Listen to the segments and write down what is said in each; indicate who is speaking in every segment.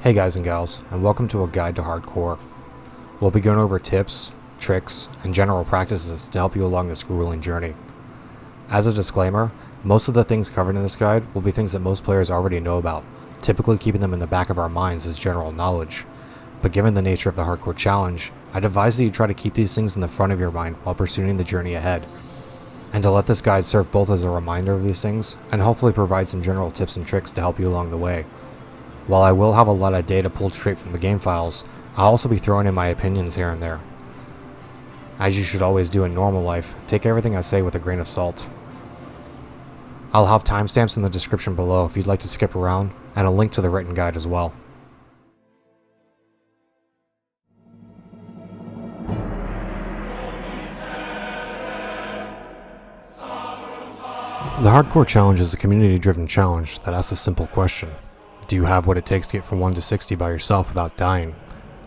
Speaker 1: Hey guys and gals, and welcome to a guide to hardcore. We'll be going over tips, tricks, and general practices to help you along this grueling journey. As a disclaimer, most of the things covered in this guide will be things that most players already know about, typically keeping them in the back of our minds as general knowledge. But given the nature of the hardcore challenge, I'd advise that you try to keep these things in the front of your mind while pursuing the journey ahead, and to let this guide serve both as a reminder of these things, and hopefully provide some general tips and tricks to help you along the way. While I will have a lot of data pulled straight from the game files, I'll also be throwing in my opinions here and there. As you should always do in normal life, take everything I say with a grain of salt. I'll have timestamps in the description below if you'd like to skip around, and a link to the written guide as well. The Hardcore Challenge is a community-driven challenge that asks a simple question. Do you have what it takes to get from 1 to 60 by yourself without dying?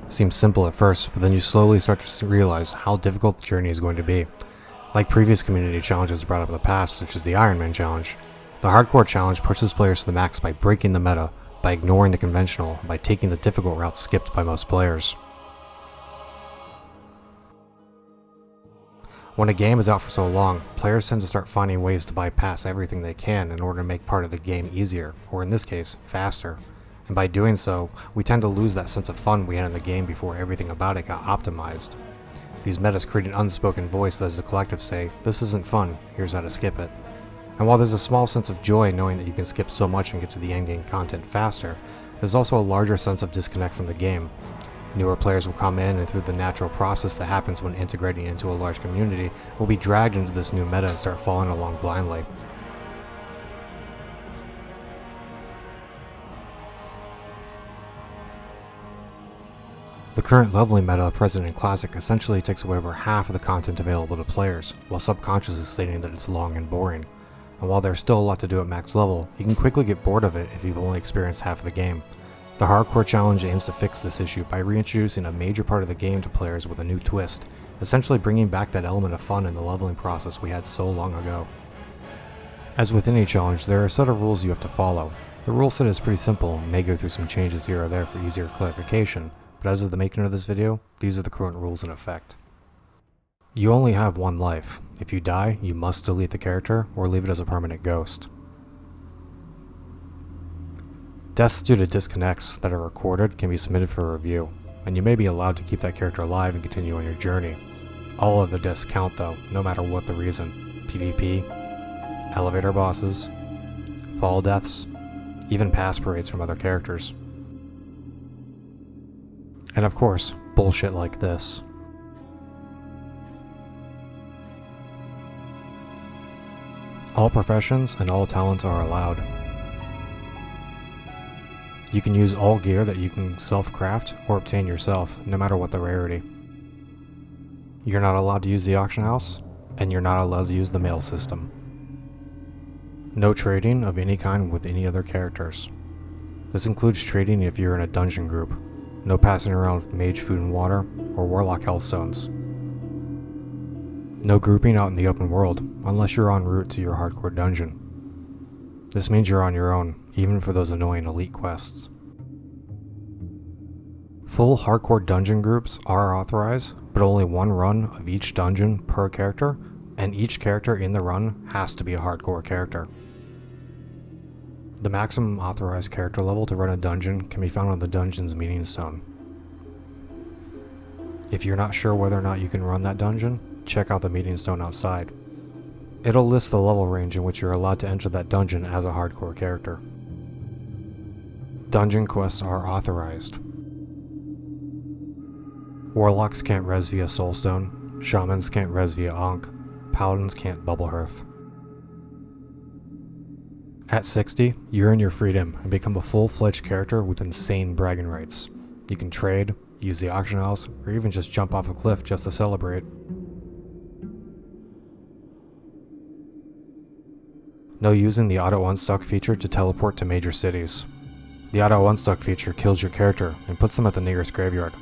Speaker 1: It seems simple at first, but then you slowly start to realize how difficult the journey is going to be. Like previous community challenges brought up in the past, such as the Iron Man challenge, the Hardcore Challenge pushes players to the max by breaking the meta, by ignoring the conventional, by taking the difficult route skipped by most players. When a game is out for so long, players tend to start finding ways to bypass everything they can in order to make part of the game easier, or in this case, faster. And by doing so, we tend to lose that sense of fun we had in the game before everything about it got optimized. These metas create an unspoken voice that as the collective say, "This isn't fun, here's how to skip it." And while there's a small sense of joy knowing that you can skip so much and get to the endgame content faster, there's also a larger sense of disconnect from the game. Newer players will come in, and through the natural process that happens when integrating into a large community, will be dragged into this new meta and start following along blindly. The current leveling meta present in Classic essentially takes away over half of the content available to players, while subconsciously stating that it's long and boring. And while there's still a lot to do at max level, you can quickly get bored of it if you've only experienced half of the game. The Hardcore Challenge aims to fix this issue by reintroducing a major part of the game to players with a new twist, essentially bringing back that element of fun in the leveling process we had so long ago. As with any challenge, there are a set of rules you have to follow. The rule set is pretty simple and may go through some changes here or there for easier clarification, but as of the making of this video, these are the current rules in effect. You only have one life. If you die, you must delete the character or leave it as a permanent ghost. Deaths due to disconnects that are recorded can be submitted for review, and you may be allowed to keep that character alive and continue on your journey. All of the deaths count though, no matter what the reason. PvP, elevator bosses, fall deaths, even pass parades from other characters. And of course, bullshit like this. All professions and all talents are allowed. You can use all gear that you can self-craft or obtain yourself, no matter what the rarity. You're not allowed to use the auction house, and you're not allowed to use the mail system. No trading of any kind with any other characters. This includes trading if you're in a dungeon group. No passing around mage food and water, or warlock health zones. No grouping out in the open world, unless you're en route to your hardcore dungeon. This means you're on your own, even for those annoying elite quests. Full hardcore dungeon groups are authorized, but only one run of each dungeon per character, and each character in the run has to be a hardcore character. The maximum authorized character level to run a dungeon can be found on the dungeon's meeting stone. If you're not sure whether or not you can run that dungeon, check out the meeting stone outside. It'll list the level range in which you're allowed to enter that dungeon as a hardcore character. Dungeon quests are authorized. Warlocks can't res via Soulstone, Shamans can't res via Ankh, Paladins can't bubble hearth. At 60, you earn your freedom and become a full-fledged character with insane bragging rights. You can trade, use the auction house, or even just jump off a cliff just to celebrate. No using the auto unstuck feature to teleport to major cities. The auto unstuck feature kills your character and puts them at the nearest graveyard.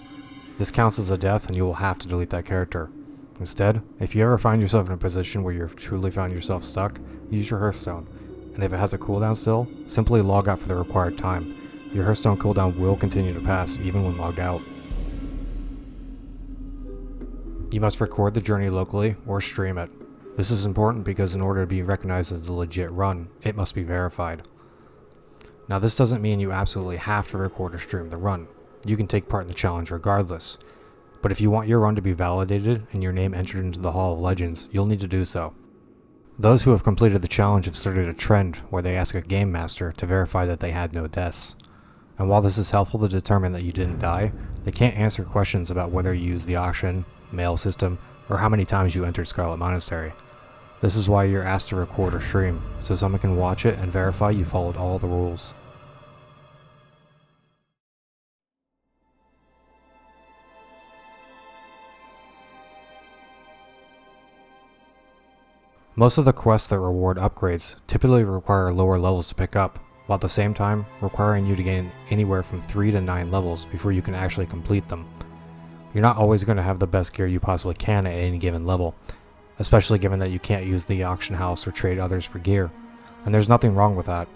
Speaker 1: This counts as a death and you will have to delete that character. Instead, if you ever find yourself in a position where you've truly found yourself stuck, use your Hearthstone, and if it has a cooldown still, simply log out for the required time. your Hearthstone cooldown will continue to pass even when logged out. You must record the journey locally or stream it. This is important because in order to be recognized as a legit run, it must be verified. Now this doesn't mean you absolutely have to record or stream the run. You can take part in the challenge regardless. But if you want your run to be validated and your name entered into the Hall of Legends, you'll need to do so. Those who have completed the challenge have started a trend where they ask a game master to verify that they had no deaths. And while this is helpful to determine that you didn't die, they can't answer questions about whether you used the auction, mail system, or how many times you entered Scarlet Monastery. This is why you're asked to record or stream, so someone can watch it and verify you followed all the rules. Most of the quests that reward upgrades typically require lower levels to pick up, while at the same time requiring you to gain anywhere from 3 to 9 levels before you can actually complete them. You're not always going to have the best gear you possibly can at any given level, especially given that you can't use the auction house or trade others for gear, and there's nothing wrong with that.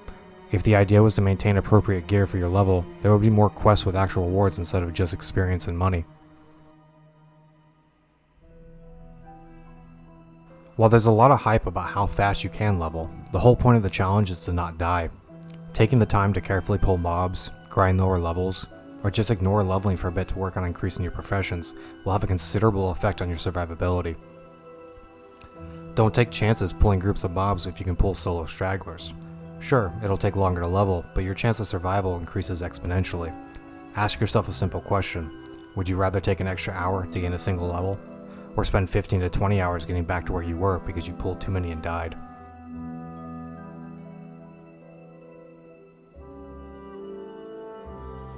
Speaker 1: If the idea was to maintain appropriate gear for your level, there would be more quests with actual rewards instead of just experience and money. While there's a lot of hype about how fast you can level, the whole point of the challenge is to not die. Taking the time to carefully pull mobs, grind lower levels, or just ignore leveling for a bit to work on increasing your professions will have a considerable effect on your survivability. Don't take chances pulling groups of mobs if you can pull solo stragglers. Sure, it'll take longer to level, but your chance of survival increases exponentially. Ask yourself a simple question: would you rather take an extra hour to gain a single level, or spend 15 to 20 hours getting back to where you were because you pulled too many and died?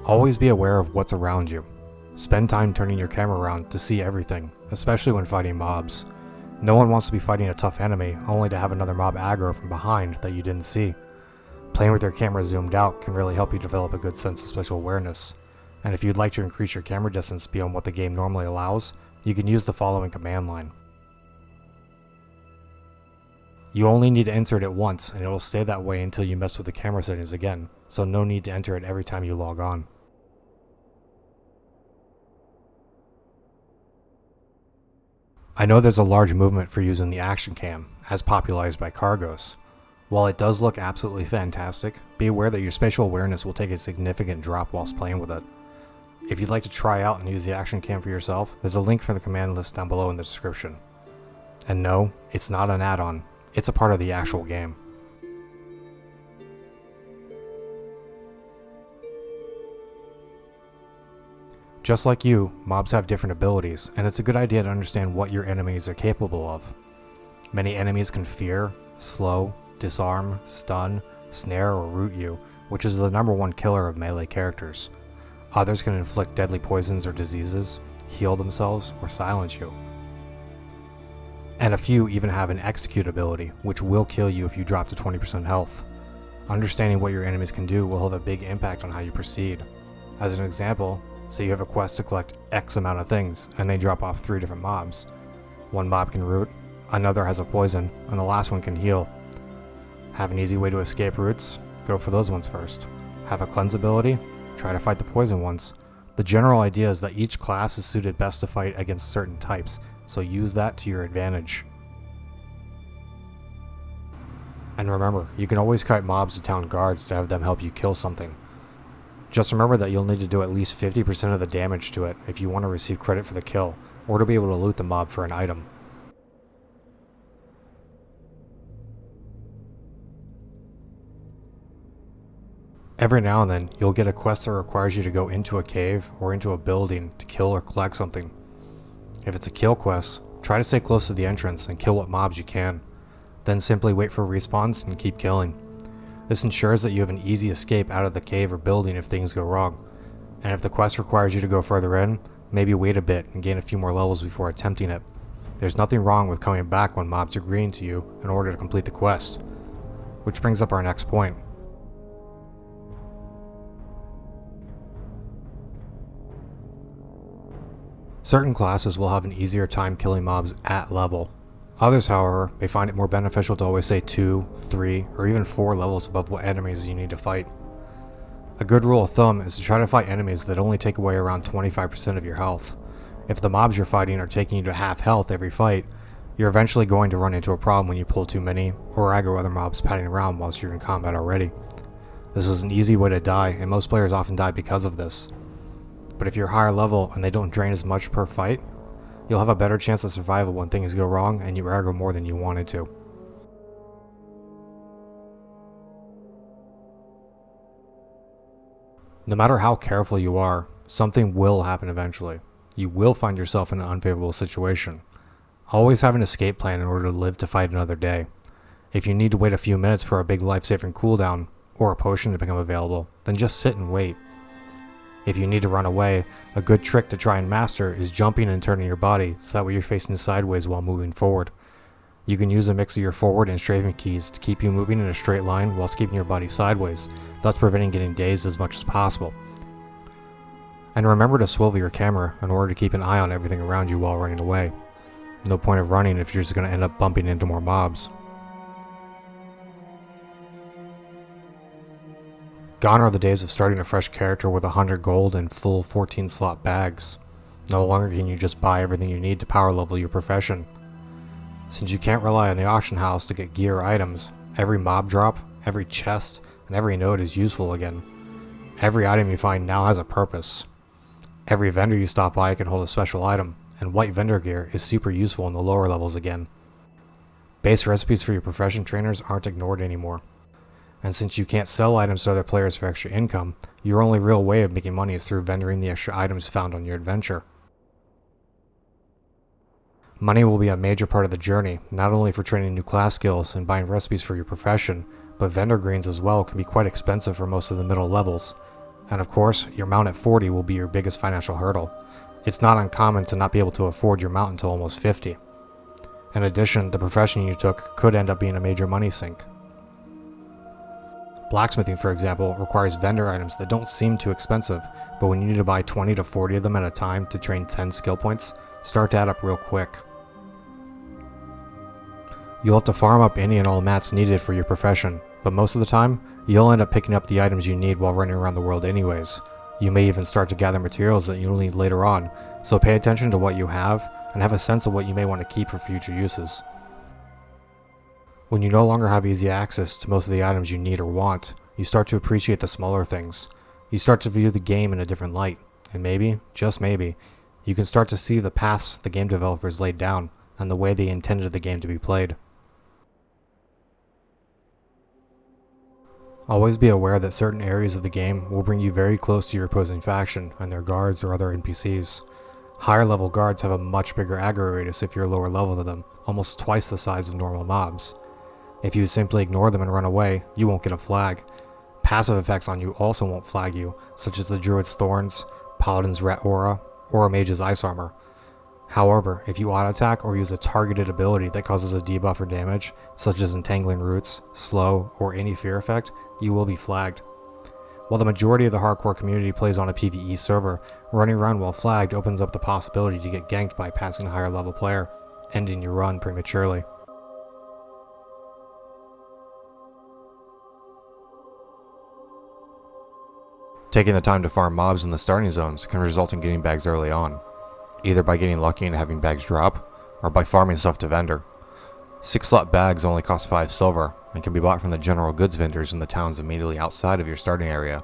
Speaker 1: Always be aware of what's around you. Spend time turning your camera around to see everything, especially when fighting mobs. No one wants to be fighting a tough enemy only to have another mob aggro from behind that you didn't see. Playing with your camera zoomed out can really help you develop a good sense of spatial awareness. And if you'd like to increase your camera distance beyond what the game normally allows, you can use the following command line. You only need to enter it once and it will stay that way until you mess with the camera settings again, so no need to enter it every time you log on. I know there's a large movement for using the ActionCam, as popularized by Kargoz. While it does look absolutely fantastic, be aware that your spatial awareness will take a significant drop whilst playing with it. If you'd like to try out and use the ActionCam for yourself, there's a link for the command list down below in the description. And no, it's not an add-on, it's a part of the actual game. Just like you, mobs have different abilities, and it's a good idea to understand what your enemies are capable of. Many enemies can fear, slow, disarm, stun, snare, or root you, which is the #1 killer of melee characters. Others can inflict deadly poisons or diseases, heal themselves, or silence you. And a few even have an execute ability, which will kill you if you drop to 20% health. Understanding what your enemies can do will have a big impact on how you proceed. As an example, say you have a quest to collect X amount of things, and they drop off 3 different mobs. One mob can root, another has a poison, and the last one can heal. Have an easy way to escape roots? Go for those ones first. Have a cleanse ability? Try to fight the poison ones. The general idea is that each class is suited best to fight against certain types, so use that to your advantage. And remember, you can always kite mobs to town guards to have them help you kill something. Just remember that you'll need to do at least 50% of the damage to it if you want to receive credit for the kill, or to be able to loot the mob for an item. Every now and then, you'll get a quest that requires you to go into a cave or into a building to kill or collect something. If it's a kill quest, try to stay close to the entrance and kill what mobs you can. Then simply wait for respawns and keep killing. This ensures that you have an easy escape out of the cave or building if things go wrong. And if the quest requires you to go further in, maybe wait a bit and gain a few more levels before attempting it. There's nothing wrong with coming back when mobs are green to you in order to complete the quest. Which brings up our next point. Certain classes will have an easier time killing mobs at level. Others, however, may find it more beneficial to always stay 2, 3, or even 4 levels above what enemies you need to fight. A good rule of thumb is to try to fight enemies that only take away around 25% of your health. If the mobs you're fighting are taking you to half health every fight, you're eventually going to run into a problem when you pull too many or aggro other mobs padding around whilst you're in combat already. This is an easy way to die, and most players often die because of this. But if you're higher level and they don't drain as much per fight, you'll have a better chance of survival when things go wrong and you aggro more than you wanted to. No matter how careful you are, something will happen eventually. You will find yourself in an unfavorable situation. Always have an escape plan in order to live to fight another day. If you need to wait a few minutes for a big life-saving cooldown, or a potion to become available, then just sit and wait. If you need to run away, a good trick to try and master is jumping and turning your body so that way you're facing sideways while moving forward. You can use a mix of your forward and strafing keys to keep you moving in a straight line whilst keeping your body sideways, thus preventing getting dazed as much as possible. And remember to swivel your camera in order to keep an eye on everything around you while running away. No point of running if you're just going to end up bumping into more mobs. Gone are the days of starting a fresh character with 100 gold and full 14 slot bags. No longer can you just buy everything you need to power level your profession. Since you can't rely on the auction house to get gear or items, every mob drop, every chest, and every node is useful again. Every item you find now has a purpose. Every vendor you stop by can hold a special item, and white vendor gear is super useful in the lower levels again. Base recipes for your profession trainers aren't ignored anymore. And since you can't sell items to other players for extra income, your only real way of making money is through vendoring the extra items found on your adventure. Money will be a major part of the journey, not only for training new class skills and buying recipes for your profession, but vendor greens as well can be quite expensive for most of the middle levels. And of course, your mount at 40 will be your biggest financial hurdle. It's not uncommon to not be able to afford your mount until almost 50. In addition, the profession you took could end up being a major money sink. Blacksmithing, for example, requires vendor items that don't seem too expensive, but when you need to buy 20 to 40 of them at a time to train 10 skill points, start to add up real quick. You'll have to farm up any and all mats needed for your profession, but most of the time, you'll end up picking up the items you need while running around the world anyways. You may even start to gather materials that you'll need later on, so pay attention to what you have and have a sense of what you may want to keep for future uses. When you no longer have easy access to most of the items you need or want, you start to appreciate the smaller things. You start to view the game in a different light, and maybe, just maybe, you can start to see the paths the game developers laid down and the way they intended the game to be played. Always be aware that certain areas of the game will bring you very close to your opposing faction and their guards or other NPCs. Higher level guards have a much bigger aggro radius if you're lower level than them, almost twice the size of normal mobs. If you simply ignore them and run away, you won't get a flag. Passive effects on you also won't flag you, such as the Druid's Thorns, Paladin's Ret Aura, or a Mage's Ice Armor. However, if you auto-attack or use a targeted ability that causes a debuff or damage, such as Entangling Roots, Slow, or any fear effect, you will be flagged. While the majority of the hardcore community plays on a PvE server, running around while flagged opens up the possibility to get ganked by a passing higher level player, ending your run prematurely. Taking the time to farm mobs in the starting zones can result in getting bags early on, either by getting lucky and having bags drop, or by farming stuff to vendor. 6-slot bags only cost 5 silver, and can be bought from the general goods vendors in the towns immediately outside of your starting area.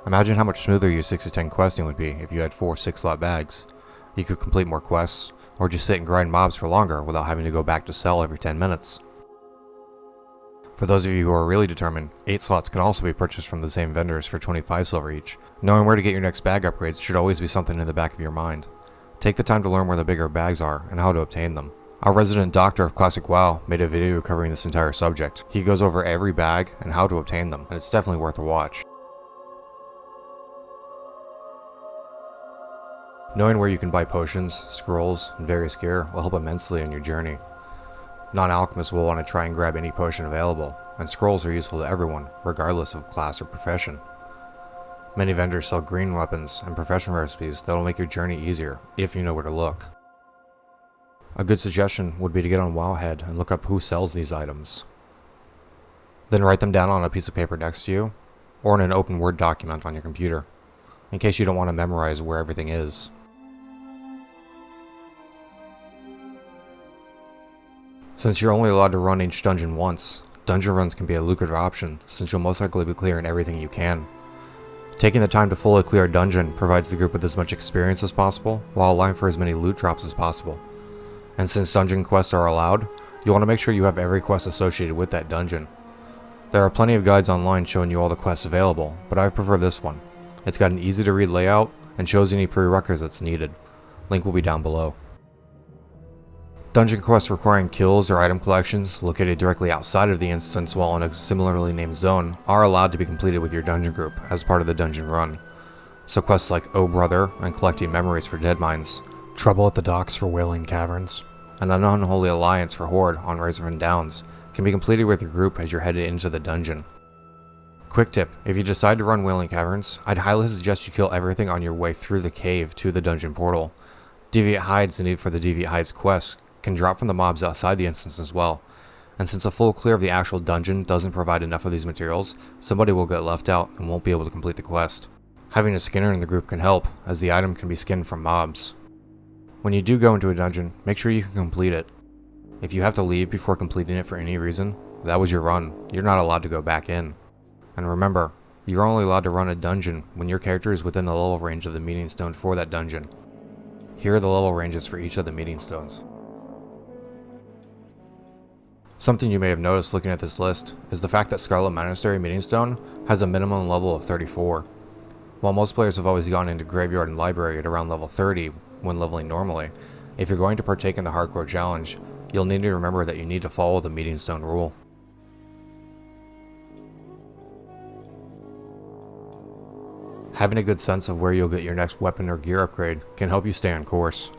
Speaker 1: Imagine how much smoother your 6 to 10 questing would be if you had 4 6-slot bags. You could complete more quests, or just sit and grind mobs for longer without having to go back to sell every 10 minutes. For those of you who are really determined, 8 slots can also be purchased from the same vendors for 25 silver each. Knowing where to get your next bag upgrades should always be something in the back of your mind. Take the time to learn where the bigger bags are and how to obtain them. Our resident doctor of Classic WoW made a video covering this entire subject. He goes over every bag and how to obtain them, and it's definitely worth a watch. Knowing where you can buy potions, scrolls, and various gear will help immensely on your journey. Non-alchemists will want to try and grab any potion available, and scrolls are useful to everyone, regardless of class or profession. Many vendors sell green weapons and profession recipes that will make your journey easier, if you know where to look. A good suggestion would be to get on Wowhead and look up who sells these items. Then write them down on a piece of paper next to you, or in an open Word document on your computer, in case you don't want to memorize where everything is. Since you're only allowed to run each dungeon once, dungeon runs can be a lucrative option since you'll most likely be clearing everything you can. Taking the time to fully clear a dungeon provides the group with as much experience as possible while allowing for as many loot drops as possible. And since dungeon quests are allowed, you want to make sure you have every quest associated with that dungeon. There are plenty of guides online showing you all the quests available, but I prefer this one. It's got an easy to read layout and shows any prerequisites needed. Link will be down below. Dungeon quests requiring kills or item collections located directly outside of the instance while in a similarly named zone are allowed to be completed with your dungeon group as part of the dungeon run. So quests like Oh Brother and collecting memories for dead mines, Trouble at the Docks for Wailing Caverns, and an Unholy Alliance for Horde on Razorfen Downs can be completed with your group as you're headed into the dungeon. Quick tip, if you decide to run Wailing Caverns, I'd highly suggest you kill everything on your way through the cave to the dungeon portal. Deviate Hides needed for the Deviate Hides quest can drop from the mobs outside the instance as well, and since a full clear of the actual dungeon doesn't provide enough of these materials, somebody will get left out and won't be able to complete the quest. Having a skinner in the group can help, as the item can be skinned from mobs. When you do go into a dungeon, make sure you can complete it. If you have to leave before completing it for any reason, that was your run. You're not allowed to go back in. And remember, you're only allowed to run a dungeon when your character is within the level range of the meeting stone for that dungeon. Here are the level ranges for each of the meeting stones. Something you may have noticed looking at this list is the fact that Scarlet Monastery Meeting Stone has a minimum level of 34. While most players have always gone into Graveyard and Library at around level 30 when leveling normally, if you're going to partake in the hardcore challenge, you'll need to remember that you need to follow the Meeting Stone rule. Having a good sense of where you'll get your next weapon or gear upgrade can help you stay on course.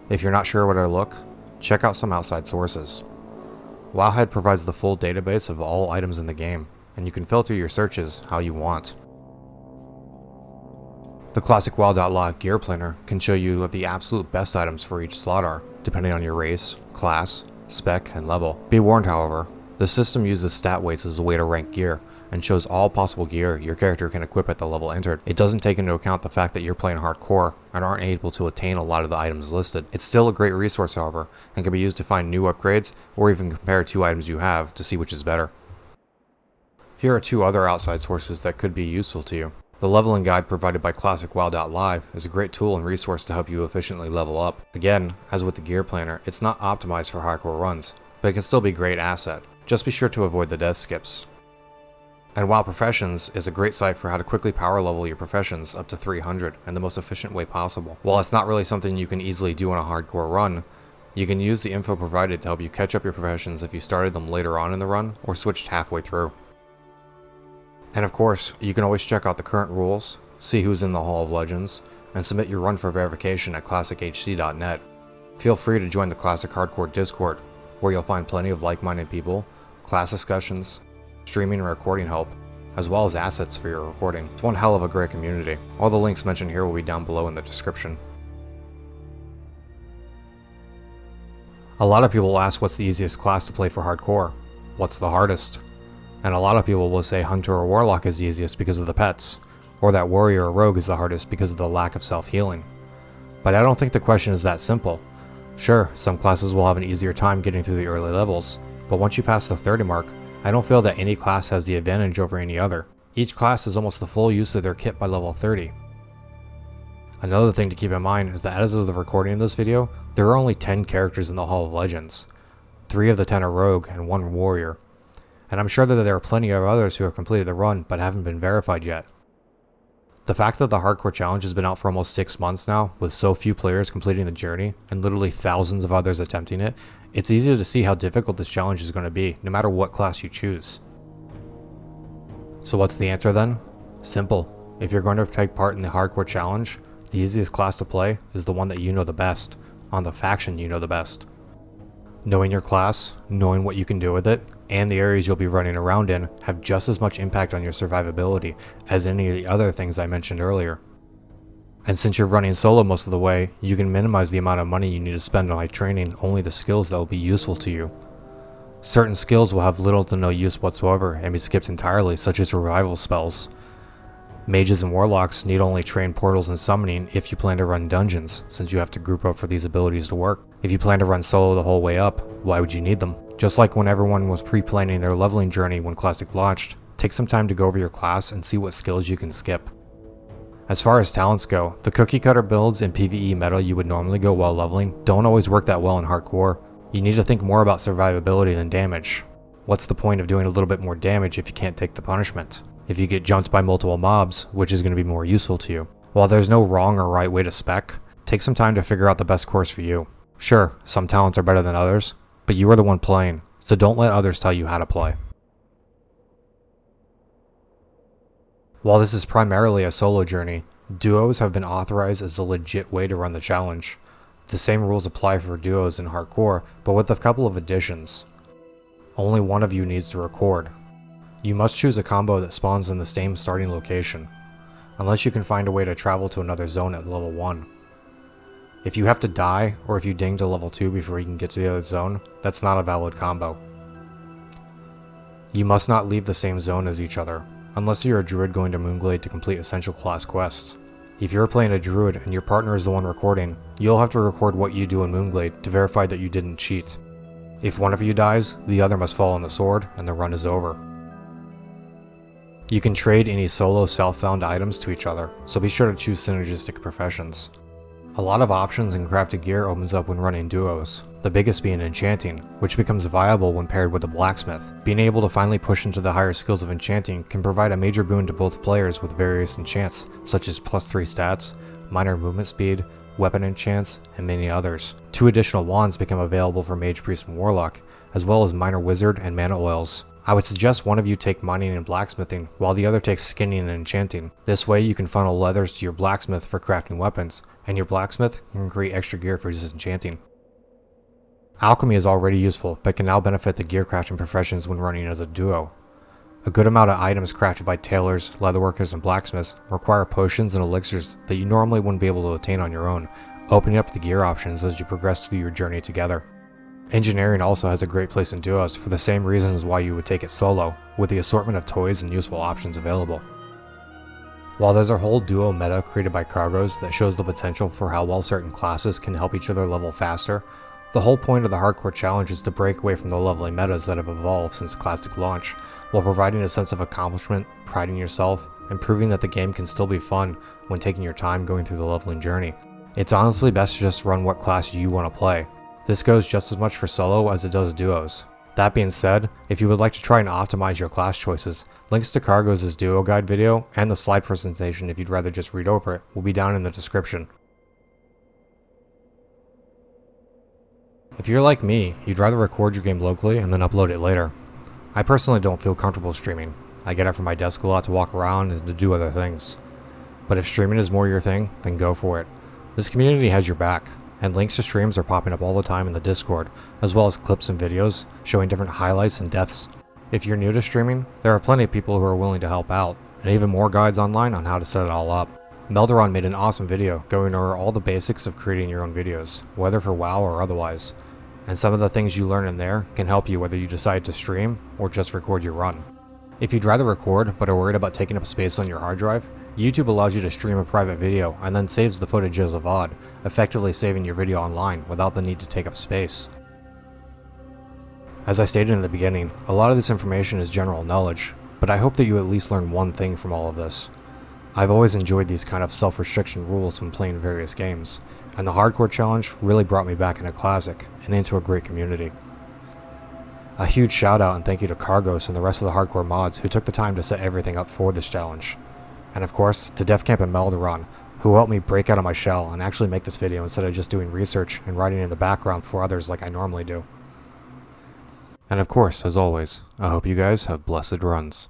Speaker 1: If you're not sure where to look, check out some outside sources. Wowhead provides the full database of all items in the game, and you can filter your searches how you want. The classic WoW.law gear planner can show you what the absolute best items for each slot are, depending on your race, class, spec, and level. Be warned, however, the system uses stat weights as a way to rank gear, and shows all possible gear your character can equip at the level entered. It doesn't take into account the fact that you're playing hardcore and aren't able to attain a lot of the items listed. It's still a great resource, however, and can be used to find new upgrades or even compare two items you have to see which is better. Here are two other outside sources that could be useful to you. The leveling guide provided by ClassicWow.live is a great tool and resource to help you efficiently level up. Again, as with the gear planner, it's not optimized for hardcore runs, but it can still be a great asset. Just be sure to avoid the death skips. And WoW Professions is a great site for how to quickly power level your professions up to 300 in the most efficient way possible. While it's not really something you can easily do on a hardcore run, you can use the info provided to help you catch up your professions if you started them later on in the run or switched halfway through. And of course, you can always check out the current rules, see who's in the Hall of Legends, and submit your run for verification at classichc.net. Feel free to join the Classic Hardcore Discord, where you'll find plenty of like-minded people, class discussions, streaming and recording help, as well as assets for your recording. It's one hell of a great community. All the links mentioned here will be down below in the description. A lot of people will ask what's the easiest class to play for hardcore? What's the hardest? And a lot of people will say Hunter or Warlock is the easiest because of the pets, or that Warrior or Rogue is the hardest because of the lack of self-healing. But I don't think the question is that simple. Sure, some classes will have an easier time getting through the early levels, but once you pass the 30 mark, I don't feel that any class has the advantage over any other. Each class is almost the full use of their kit by level 30. Another thing to keep in mind is that as of the recording of this video, there are only 10 characters in the Hall of Legends. 3 of the 10 are Rogue and 1 Warrior. And I'm sure that there are plenty of others who have completed the run but haven't been verified yet. The fact that the hardcore challenge has been out for almost 6 months now, with so few players completing the journey, and literally thousands of others attempting it, it's easy to see how difficult this challenge is going to be, no matter what class you choose. So what's the answer then? Simple. If you're going to take part in the hardcore challenge, the easiest class to play is the one that you know the best, on the faction you know the best. Knowing your class, knowing what you can do with it, and the areas you'll be running around in have just as much impact on your survivability as any of the other things I mentioned earlier. And since you're running solo most of the way, you can minimize the amount of money you need to spend on training only the skills that will be useful to you. Certain skills will have little to no use whatsoever and be skipped entirely, such as revival spells, Mages and warlocks need only train portals and summoning if you plan to run dungeons, since you have to group up for these abilities to work. If you plan to run solo the whole way up, why would you need them? Just like when everyone was pre-planning their leveling journey when Classic launched, take some time to go over your class and see what skills you can skip. As far as talents go, the cookie cutter builds in PvE meta you would normally go while leveling don't always work that well in hardcore. You need to think more about survivability than damage. What's the point of doing a little bit more damage if you can't take the punishment? If you get jumped by multiple mobs, which is going to be more useful to you? While there's no wrong or right way to spec, take some time to figure out the best course for you. Sure, some talents are better than others, but you are the one playing, so don't let others tell you how to play. While this is primarily a solo journey, duos have been authorized as a legit way to run the challenge. The same rules apply for duos in hardcore, but with a couple of additions. Only one of you needs to record. You must choose a combo that spawns in the same starting location, unless you can find a way to travel to another zone at level 1. If you have to die, or if you ding to level 2 before you can get to the other zone, that's not a valid combo. You must not leave the same zone as each other, unless you're a druid going to Moonglade to complete essential class quests. If you're playing a druid and your partner is the one recording, you'll have to record what you do in Moonglade to verify that you didn't cheat. If one of you dies, the other must fall on the sword, and the run is over. You can trade any solo self-found items to each other, so be sure to choose synergistic professions. A lot of options in crafted gear opens up when running duos, the biggest being enchanting, which becomes viable when paired with a blacksmith. Being able to finally push into the higher skills of enchanting can provide a major boon to both players with various enchants, such as +3 stats, minor movement speed, weapon enchants, and many others. 2 additional wands become available for mage, priest, and warlock, as well as minor wizard and mana oils. I would suggest one of you take mining and blacksmithing, while the other takes skinning and enchanting. This way you can funnel leathers to your blacksmith for crafting weapons, and your blacksmith can create extra gear for disenchanting. Alchemy is already useful, but can now benefit the gear crafting professions when running as a duo. A good amount of items crafted by tailors, leatherworkers, and blacksmiths require potions and elixirs that you normally wouldn't be able to obtain on your own, opening up the gear options as you progress through your journey together. Engineering also has a great place in duos for the same reasons why you would take it solo, with the assortment of toys and useful options available. While there's a whole duo meta created by Kargoz that shows the potential for how well certain classes can help each other level faster, the whole point of the hardcore challenge is to break away from the leveling metas that have evolved since Classic launch, while providing a sense of accomplishment, pride in yourself, and proving that the game can still be fun when taking your time going through the leveling journey. It's honestly best to just run what class you want to play. This goes just as much for solo as it does duos. That being said, if you would like to try and optimize your class choices, links to Kargoz's duo guide video and the slide presentation if you'd rather just read over it will be down in the description. If you're like me, you'd rather record your game locally and then upload it later. I personally don't feel comfortable streaming. I get up from my desk a lot to walk around and to do other things. But if streaming is more your thing, then go for it. This community has your back, and links to streams are popping up all the time in the Discord, as well as clips and videos showing different highlights and deaths. If you're new to streaming, there are plenty of people who are willing to help out, and even more guides online on how to set it all up. Melderon made an awesome video going over all the basics of creating your own videos, whether for WoW or otherwise. And some of the things you learn in there can help you whether you decide to stream or just record your run. If you'd rather record but are worried about taking up space on your hard drive, YouTube allows you to stream a private video and then saves the footage as a VOD, effectively saving your video online without the need to take up space. As I stated in the beginning, a lot of this information is general knowledge, but I hope that you at least learn one thing from all of this. I've always enjoyed these kind of self-restriction rules when playing various games, and the hardcore challenge really brought me back into Classic and into a great community. A huge shout out and thank you to Kargoz and the rest of the hardcore mods who took the time to set everything up for this challenge. And of course, to DefCamp and Melderon, who helped me break out of my shell and actually make this video instead of just doing research and writing in the background for others like I normally do. And of course, as always, I hope you guys have blessed runs.